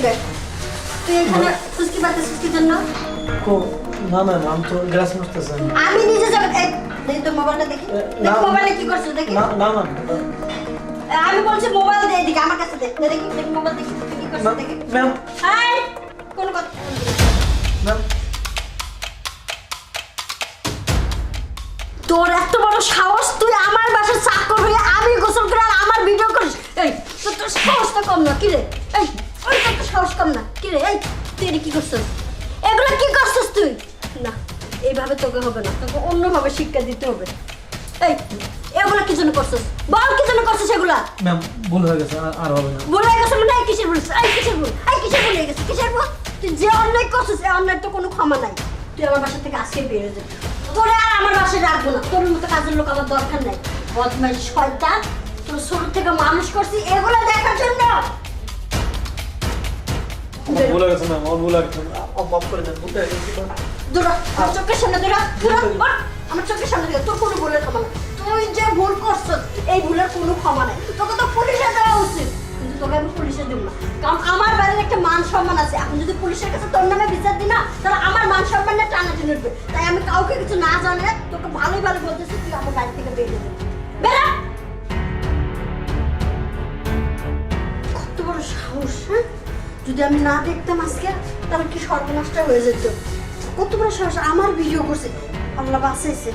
জায়গায় তুই এখানে ফুসকি পাচ্ছিস কি জন্য? না ম্যাম আমি তো গ্লাস মুছতেছি। আমি নিজে যাব। দেখি তোর মোবাইলটা দেখি। দেখ মোবাইলে কি করছিস দেখি। না না ম্যাম আমি বলছি মোবাইল দে এদিকে আমার কাছে দে। দেখি দেখি মোবাইল দেখি তুই কি করছিস দেখি। ম্যাম হাই কোন কথা ম্যাম তোর এত বড় সাহস তুই আমার বাসার চাকর হয়ে আমি গোসল করে আর আমার ভিডিও করিস। এই তোর সাহসটা কম না কি রে? এই ওই তোর সাহস কম না কি রে? এই তুই এটা কি করছিস? এগুলো কি করছিস তুই? না এইভাবে তোকে হবে না, তোকে অন্যভাবে শিক্ষা দিতে হবে। এই এগুলো কি জন্য করছিস? বল কি জন্য করছিস এগুলা? ম্যাম ভুল হয়ে গেছে আর হবে না। ভুল হয়ে গেছে মানে কিসের ভুল? এই কিসের ভুল? এই কিসের ভুল হয়ে গেছে? কিসের ভুল? তুই যে অন্যায় করছিস এই অন্যায় তো কোনো ক্ষমা নাই। তুই আমার বাসা থেকে আজকে বের হয়ে যাবি। তোরে আর আমার বাসায় রাখবো না। তোর মতো কাজের লোক আমার দরকার নাই। বদমাইশ শয়তান, তোর ছোট থেকে মানুষ করছি এগুলো দেখার জন্য। ভুল হয়ে গেছে ম্যাম ভুল হয়ে গেছে। মাফ করে দেন ভুল হয়ে গেছে। দূরা আমার চোখের সামনে দূরা দূরা আমার চোখের সামনে দূরা। তোর কোনো ভুলের ক্ষমা নাই। তুই যে ভুল করছিস এই ভুলের কোনো ক্ষমা নাই। তোকে তো পুলিশে দেওয়া উচিত, কিন্তু তোকে আমি পুলিশে দেব না। কারণ আমার বাড়ির একটা মান সম্মান আছে। এখন যদি পুলিশের কাছে তোর নামে বিচার দিই না তাহলে আমার মান সম্মানটা টানাটানি উঠবে। তাই আমি কাউকে কিছু না জানে তোকে ভালোই ভালো বলতেছি তুই আমার বাড়ি থেকে বেরিয়ে যাবি। বেরা কত বড় সাহস! হ্যাঁ যদি আমি না দেখতাম আজকে তাহলে কি সর্বনাশটা হয়ে যেত। কত বড় সাহস আমার ভিডিও করছে। আল্লাহ বাঁচাইছে।